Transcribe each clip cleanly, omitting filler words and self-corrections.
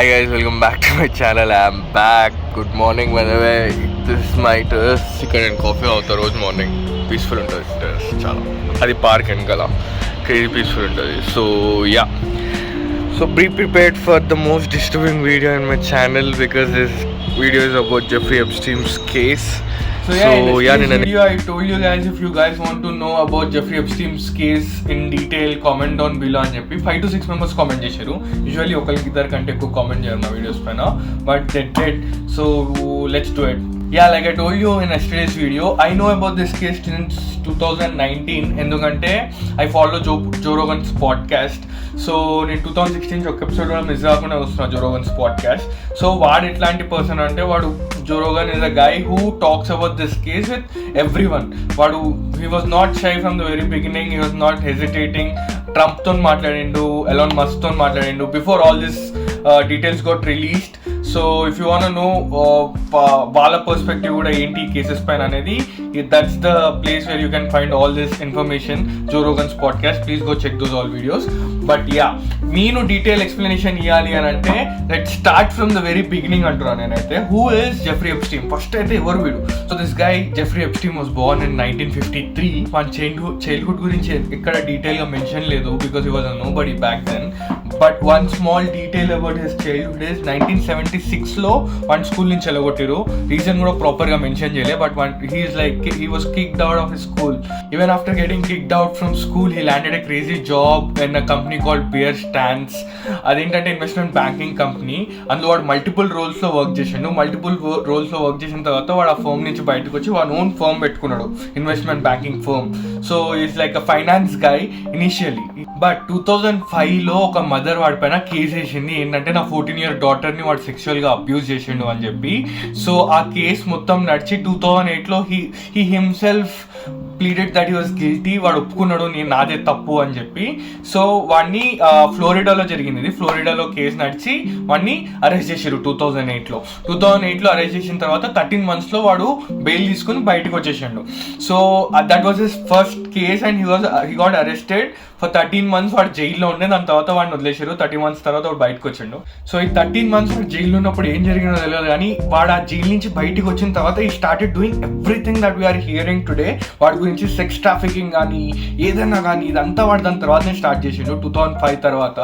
Hi guys, welcome back to my channel. I'm back. Good morning by the way. This is my terrace. Chicken and coffee అవుతా రోజు morning peaceful ఉంటుంది terrace చాలా. అది park వెనకాల crazy peaceful ఉంటుంది. So be prepared for the most disturbing video in my channel because this video is about Jeffrey Epstin's case. So in this video I told you guys, if you guys want to know about Jeffrey Epstin's case in detail, comment down below అని చెప్పి 5 to 6 members comment చేశారు. Usually ఒకరికి ఇద్దరు కంటే ఎక్కువ comment చేయరు నా videos పైన, but they did. So let's do it. Yeah, like I told you in yesterday's video, I know about this case since 2019 ఎందుకంటే I follow Joe Rogan's podcast. So నేను 2016 ఒక ఎపిసోడ్ కూడా మిస్ కాకుండా వస్తున్నా Joe Rogan's podcast. So వాడు ఎట్లాంటి person అంటే వాడు Joe Rogan is a guy who talks about this case with everyone. He was not shy from the very beginning. He was not hesitating. Trump తో మాట్లాడిండు, Elon Musk తో మాట్లాడిండు before all this details got released. So if you want to know వాళ్ళ perspective కూడా ఏంటి cases పైన అనేది, that's the place where you can find all this information. Joe Rogan's podcast, please go check those all videos. But yeah, నేను detail explanation ఇవ్వాలి అని అంటే let's start from the very beginning అంటున్నాను నేనైతే. Who is Jeffrey Epstein? First అయితే ఎవరు వీడు? So this guy Jeffrey Epstein was born in 1953. మన చైల్డ్హుడ్ గురించి ఇక్కడ డీటెయిల్గా మెన్షన్ లేదు because he was nobody back then. But one small detail about his childhood is 1976లో వన్ స్కూల్ నుంచి వెళ్ళగొట్టారు. రీజన్ కూడా ప్రాపర్గా మెన్షన్ చేయలే, but he was kicked out of his school. Even after getting kicked out from school, he landed a crazy job in a company called Epstin'S. అదేంటంటే investment banking company. అందులో వాడు multiple రోల్స్లో work చేసిండు. Multiple రోల్స్లో work చేసిన తర్వాత వాడు ఆ ఫర్మ్ నుంచి బయటకు వచ్చి వాడు ఓన్ ఫర్మ్ పెట్టుకున్నాడు, investment banking firm. So is like a finance guy initially. But 2005లో ఒక మదర్ వాడి పైన కేసు వేసింది ఏంటంటే నా 14-year డాటర్ని వాడు సెక్షువల్గా అబ్యూజ్ చేసిండు అని చెప్పి. సో ఆ కేసు మొత్తం నడిచి 2008లో he himself pleaded that he was guilty. వాడు ఒప్పుకున్నాడు నేను నాదే తప్పు అని చెప్పి. సో వాడిని ఫ్లోరిడాలో జరిగింది ఇది. ఫ్లోరిడాలో కేసు నడిచి వాడిని అరెస్ట్ చేశారు 2008లో అరెస్ట్ చేసిన తర్వాత 13 months వాడు బెయిల్ తీసుకుని బయటకు వచ్చేసిండు. So that was his first case and he got arrested for 13 months. వాడు జైల్లో ఉండే, దాని తర్వాత వాడిని వదిలేశారు. 30 months తర్వాత వాడు బయటకు వచ్చిండు. సో ఈ 13 months వాడు జైల్లో ఉన్నప్పుడు ఏం జరిగిందో తెలియదు, కానీ వాడు ఆ జైలు నుంచి బయటకు వచ్చిన తర్వాత ఈ started doing everything that we are hearing today. వాడి గురించి సెక్స్ ట్రాఫికింగ్ కానీ ఏదైనా కానీ ఇదంతా వాడు దాని తర్వాతనే స్టార్ట్ చేసిండు 2005 తర్వాత.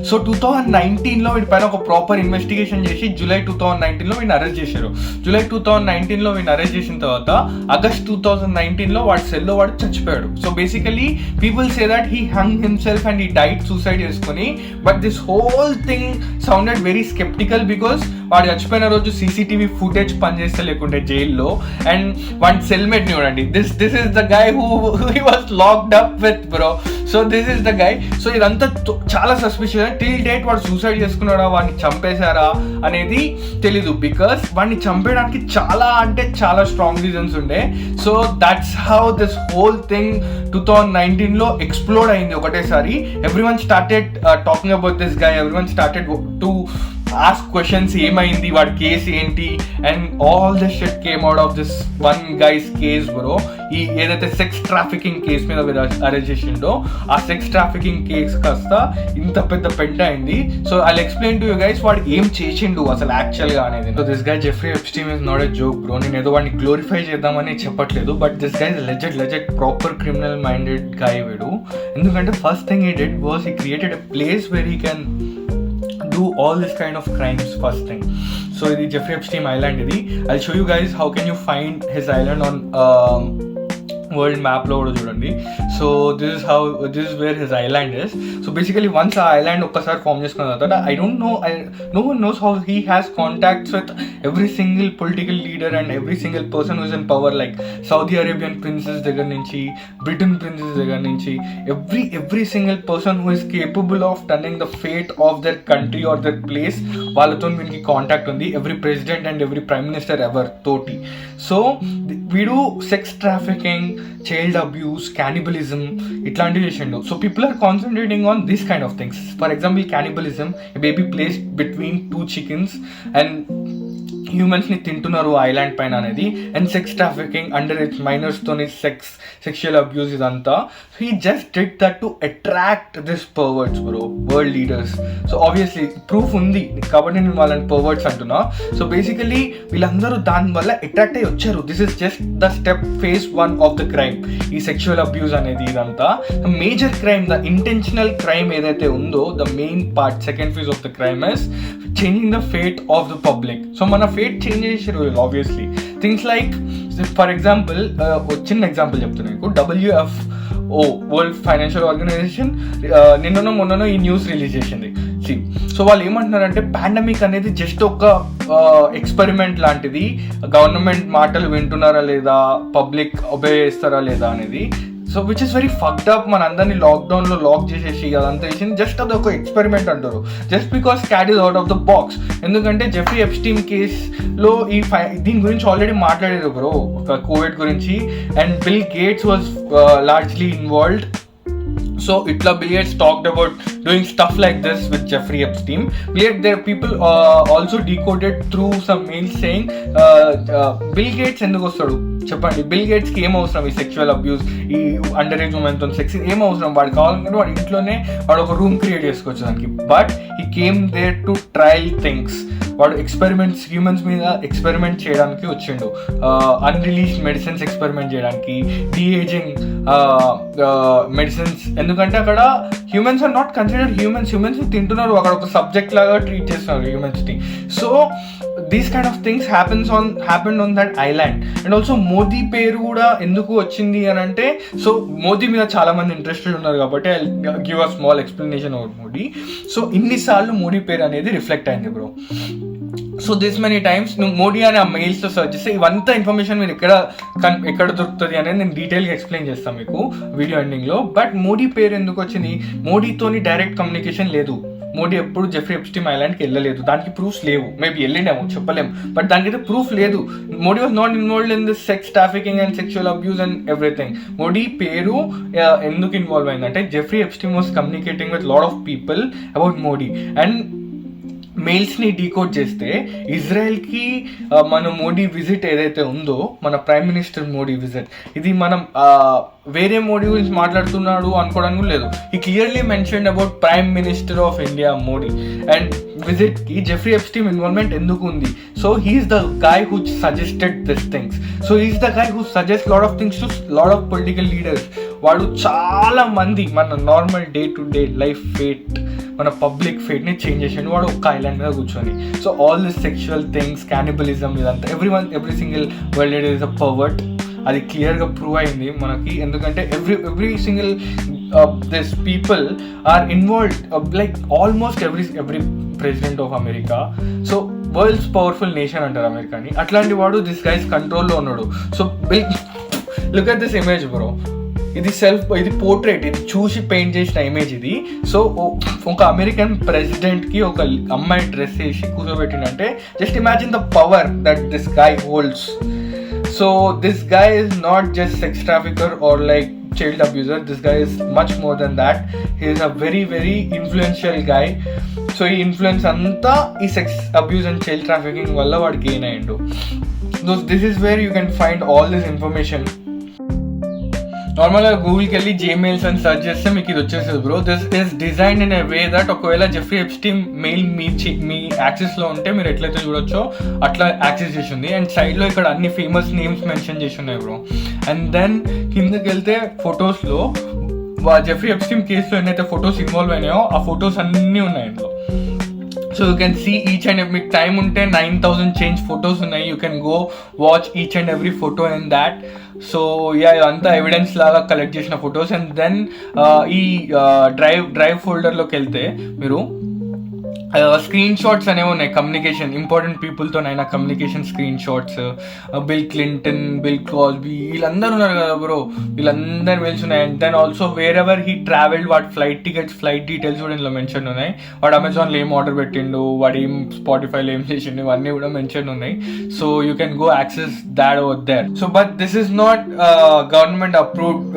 సో 2019లో వీడి పైన ఒక ప్రాపర్ ఇన్వెస్టిగేషన్ చేసి జూలై 2019లో వీడిని అరెస్ట్ చేశారు. జూలై 2019లో వీడిని అరెస్ట్ చేసిన తర్వాత ఆగస్ట్ 2019లో వాడి సెల్లో వాడు చచ్చిపోయాడు. So basically people say that he hung himself and he died suicide చేసుకుని. But this whole thing sounded very sceptical because వాడు చచ్చిపోయిన రోజు సీసీటీవీ ఫుటేజ్ పనిచేస్తే లేకుంటే జైల్లో. అండ్ వన్ సెల్మేట్ ని చూడండి, this is the guy who he was locked up with bro. So this is the guy. So ఇదంతా చాలా సస్పిషియస్. టిల్ డేట్ వాడు సూసైడ్ చేసుకున్నాడా, వాడిని చంపేశారా అనేది తెలీదు బికాస్ వాడిని చంపేయడానికి చాలా అంటే చాలా స్ట్రాంగ్ రీజన్స్ ఉండే. So that's how this whole thing 2019లో ఎక్స్ప్లోడ్ అయింది ఒకటేసారి. Everyone started talking about this guy. Everyone started to ask questions, ఏమైంది, వాడి కేసు ఏంటి, and all this shit came out of this one guy's case bro. ఈ ఏదైతే sex trafficking case మీద arrest చేసిండో ఆ సెక్స్ ట్రాఫికింగ్ కేసు కాస్త ఇంత పెద్ద పెంట అయింది. So I explain to you guys వాడు ఏం చేసిండు అసలు యాక్చువల్గా అనేది. So this guy Jeffrey Epstein is not a joke bro. నేను ఏదో వాడిని గ్లోరిఫై చేద్దామని చెప్పట్లేదు, but this guy is legit proper criminal minded guy వీడు. ఎందుకంటే first thing he did was he created a place where he can do all this kind of crimes. First thing, so the Jeffrey Epstein island idi, I'll show you guys how can you find his island on world మ్యాప్లో కూడా చూడండి. So this is where his island is. So basically once ఆ island ఒక్కసారి form చేసుకున్న తర్వాత no one knows how he has contacts with every single political leader and every single person who is in power, like Saudi Arabian princes దగ్గర నుంచి, Britain princes దగ్గర నుంచి, every single person who is capable of turning the fate of their country or their place, వాళ్ళతో వీనికి contact ఉంది. Every president and every prime minister ever తోటి. So వీడు sex trafficking, child abuse, cannibalism ఇట్లాంటివి చేసిండు. So people are concentrating on this kind of things. For example cannibalism, baby placed between 2 chickens and humans ని తింటున్నారు island పైన అనేది, and sex trafficking, under age minors తోని sexual abuse ఇదంతా. He just did that to attract this perverts bro, world leaders. So obviously proof ఉంది కాబట్టి నేను వాళ్ళని పర్వర్ట్స్ అంటున్నా. సో బేసికలీ వీళ్ళందరూ దానివల్ల అట్రాక్ట్ అయ్యి వచ్చారు. This is just the step phase 1 of the crime, ఈ సెక్షువల్ అబ్యూస్ అనేది ఇదంతా. Major crime, the intentional crime ఏదైతే ఉందో, the main part, second phase of the crime is changing the fate of the public. So మన fate change చేసారు obviously. Things like for example, చిన్న example చెప్తున్నా మీకు. WFO, world financier organisation, నిన్ననో మొన్ననో ఈ news release చేసింది. సో వాళ్ళు ఏమంటున్నారంటే పాండమిక్ అనేది జస్ట్ ఒక ఎక్స్పెరిమెంట్ లాంటిది, గవర్నమెంట్ మాటలు వింటున్నారా లేదా, పబ్లిక్ ఒబే చేస్తారా లేదా అనేది. So which is very fucked up. మన అందరినీ లాక్డౌన్లో లాక్ చేసేసి అదంతా చేసింది జస్ట్ అది ఒక ఎక్స్పెరిమెంట్ అంటారు, just because cat is out of the box. ఎందుకంటే జెఫ్రీ ఎప్స్టీన్ కేసులో దీని గురించి ఆల్రెడీ మాట్లాడారు బ్రో, కోవిడ్ గురించి, and bill gates was largely involved. So itla Bill Gates talked about doing stuff like this with Jeffrey Epstein. There people also decoded through some mails saying Bill Gates enduku ostadu చెప్పండి. Bill గేట్స్కి ఏం అవసరం ఈ sexual abuse, ఈ under age ఉమెన్తో sex ఏం అవసరం? వాడు కావాలంటే వాడు ఇంట్లోనే వాడు ఒక రూమ్ క్రియేట్ చేసుకోవచ్చు దానికి. But he came there to trial things. వాడు ఎక్స్పెరిమెంట్స్, హ్యూమన్స్ మీద ఎక్స్పెరిమెంట్ చేయడానికి వచ్చిండు. అన్రిలీజ్డ్ మెడిసిన్స్ ఎక్స్పెరిమెంట్ చేయడానికి, డీఏజింగ్ మెడిసిన్స్. ఎందుకంటే అక్కడ humans are not considered humans తింటున్నారు, అక్కడ ఒక సబ్జెక్ట్ లాగా ట్రీట్ చేస్తున్నారు హ్యూమన్స్ని. So these kind of things happened on that island. And also Modi పేరు కూడా ఎందుకు వచ్చింది అని అంటే, సో మోదీ మీద చాలా మంది ఇంట్రెస్టెడ్ ఉన్నారు కాబట్టి I give a small explanation about Modi. So ఇన్నిసార్లు మోదీ పేరు అనేది రిఫ్లెక్ట్ అయింది bro. So this many times నువ్వు మోడీ అనే ఆ మెయిల్స్తో సర్చ్ చేస్తే ఇవంతా ఇన్ఫర్మేషన్ మీరు ఎక్కడ దొరుకుతుంది అనేది నేను డీటెయిల్గా ఎక్స్ప్లెయిన్ చేస్తాను మీకు వీడియో ఎండింగ్లో. బట్ మోడీ పేరు ఎందుకు వచ్చింది? మోడీతోని డైరెక్ట్ కమ్యూనికేషన్ లేదు. మోడీ ఎప్పుడు జెఫ్రీ ఎప్స్టీన్ ఐలాండ్కి వెళ్ళలేదు, దానికి ప్రూఫ్స్ లేవు. మేబీ వెళ్ళిండేమో, చెప్పలేము, బట్ దానికైతే ప్రూఫ్ లేదు. Modi was not involved in this sex trafficking and sexual abuse and everything. Modi పేరు ఎందుకు ఇన్వాల్వ్ అయిందంటే Jeffrey Epstein was communicating with lot of people about Modi. And మెయిల్స్ని డీకోడ్ చేస్తే ఇజ్రాయెల్కి మన మోడీ విజిట్ ఏదైతే ఉందో, మన ప్రైమ్ మినిస్టర్ మోడీ విజిట్, ఇది మనం వేరే మోడీ గురించి మాట్లాడుతున్నాడు అనుకోవడానికి లేదు. ఈ clearly mentioned about prime minister of India Modi. And విజిట్కి జెఫ్రీ ఎప్స్టీన్ ఇన్వాల్వ్మెంట్ ఎందుకు ఉంది? So he's the guy who suggested this things. So he's the guy who suggest lot of things to lot of political leaders. వాడు చాలా మంది మన normal day to day life fate, మన public ఫేట్ని change చేసాడు వాడు ఒక్క ఐలాండ్ మీద కూర్చొని. So all this sexual things, cannibalism, ఇదంతా every single world leader is a pervert. అది క్లియర్గా ప్రూవ్ అయింది మనకి. ఎందుకంటే every single this people are involved, like almost every president of America. So world's powerful nation అంటారు అమెరికాని. అట్లాంటి వాడు దిస్ గైస్ కంట్రోల్లో ఉన్నాడు. So look at this image bro. ఇది పోర్ట్రేట్, ఇది చూసి పెయింట్ చేసిన ఇమేజ్ ఇది. సో ఒక అమెరికన్ ప్రెసిడెంట్కి ఒక అమ్మాయి డ్రెస్ వేసి కూర్చోబెట్టిందంటే just imagine the power that this guy holds. So this guy is not just sex trafficker or like child abuser. This guy is much more than that. He is a very very influential guy. So ఈ influence అంతా ఈ sex abuse and child trafficking వల్ల వాడు gain అయ్యిండు. This is where you can find all this information. నార్మల్గా గూగుల్కి వెళ్ళి Gmails అని సర్చ్ చేస్తే మీకు ఇది వచ్చేస్తుంది bro. This is designed in a way that ఒకవేళ జెఫ్రీ ఎప్స్టీన్ మెయిల్ మీ యాక్సెస్లో ఉంటే మీరు ఎట్లయితే చూడొచ్చో అట్లా యాక్సెస్ చేసి ఉంది. అండ్ సైడ్లో ఇక్కడ అన్ని ఫేమస్ నేమ్స్ మెన్షన్ చేసి ఉన్నాయి బ్రో. అండ్ దెన్ కిందకి వెళ్తే ఫొటోస్లో జెఫ్రీ ఎప్స్టీన్ కేసులో ఎన్నైతే ఫొటోస్ ఇన్వాల్వ్ అయినాయో ఆ ఫొటోస్ అన్నీ ఉన్నాయి ఇందులో. So you can see each and మీకు టైం ఉంటే 9,000 చేంజ్ ఫొటోస్ ఉన్నాయి. You can go watch each and every photo in that. సో ఇదంతా ఎవిడెన్స్ లాగా కలెక్ట్ చేసిన ఫొటోస్. అండ్ దెన్ ఈ డ్రైవ్ ఫోల్డర్లోకి వెళ్తే మీరు స్క్రీన్ షాట్స్ అనేవి ఉన్నాయి, కమ్యూనికేషన్ ఇంపార్టెంట్ పీపుల్తోనైనా communication screenshots. Bill Clinton, Bill Crosby, వీళ్ళందరూ ఉన్నారు కదా బ్రో, వీళ్ళందరూ మెయిల్స్ ఉన్నాయి. And then also wherever he travelled, వాడి ఫ్లైట్ టికెట్స్, ఫ్లైట్ డీటెయిల్స్ కూడా ఇందులో మెన్షన్ ఉన్నాయి. వాడు అమెజాన్లో ఏం ఆర్డర్ పెట్టిండు, వాడు ఏం స్పాటిఫైలో ఏం చేసిండు, ఇవన్నీ కూడా మెన్షన్ ఉన్నాయి. So you can go access that over there. So but this is not government approved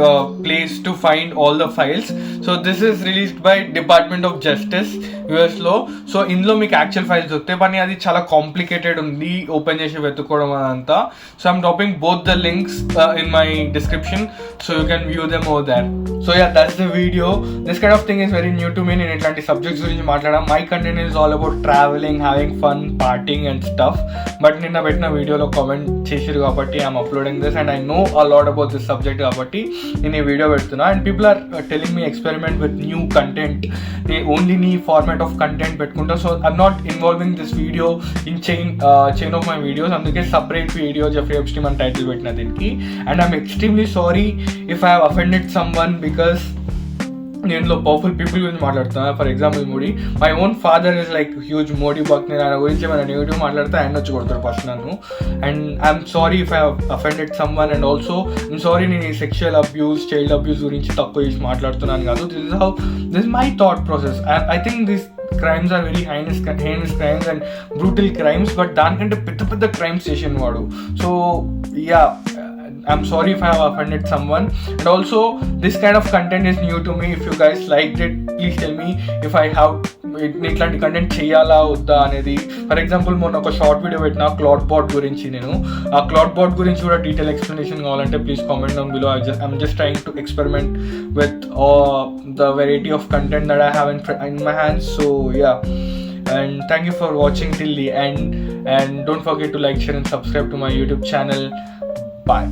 place to find all the files. So this is released by department of justice US లో. So ఇందులో మీకు actual files దొరుకుతాయి, కానీ అది చాలా complicated ఉంది open చేసి వెతుక్కోవడం అదంతా. So I'm dropping both the links in my description, so you can view them over there. So yeah, that's the video. This kind of thing is very new to me. నేను ఇట్లాంటి subjects గురించి మాట్లాడడం, my content is all about travelling, having fun, partying and stuff. But నిన్న పెట్టిన వీడియోలో comment చేసిరు కాబట్టి I'm uploading this, and I know a lot about this subject కాబట్టి నేను ఈ వీడియో పెడుతున్నా. And people are telling me experiment with new content, only నీ ఫార్మాట్ ఆఫ్ కంటెంట్ పెట్టుకుంటా. So I'm not involving this video in chain of my videos. అందుకే separate video Jeffrey Epstein అని title పెట్టిన దీనికి. And I'm extremely sorry if I have offended someone, because నేను powerful people గురించి మాట్లాడుతున్నా. For example Modi, my own father is like huge Modi bhakt. నేను ఆయన గురించి ఏమైనా నెగిటివ్ మాట్లాడితే ఆయన వచ్చి కొడతారు ఫస్ట్ నన్ను. And I'm sorry if I offended some one. And also I'm sorry నేను ఈ సెక్షువల్ అబ్యూస్, చైల్డ్ అబ్యూస్ గురించి తక్కువ చేసి మాట్లాడుతున్నాను కాదు. This is my thought process. I think this crimes are very heinous crimes and brutal crimes, but దానికంటే పెద్ద crimes చేసిన వాడు. So yeah, I'm sorry if I have offended someone. And also, this kind of content is new to me. If you guys liked it, please tell me if I have ఇట్లాంటి content చేయాలా వద్దా అనేది. For example మొన్న ఒక short video పెట్టిన clot bat గురించి. నేను ఆ క్లాట్ బాట్ గురించి కూడా డీటెయిల్ ఎక్స్ప్లెనేషన్ కావాలంటే please comment down below. I'm just trying to experiment with the variety of content that I have in my hands. So yeah, and thank you for watching till the end, and don't forget to like, share and subscribe to my YouTube channel. Bye.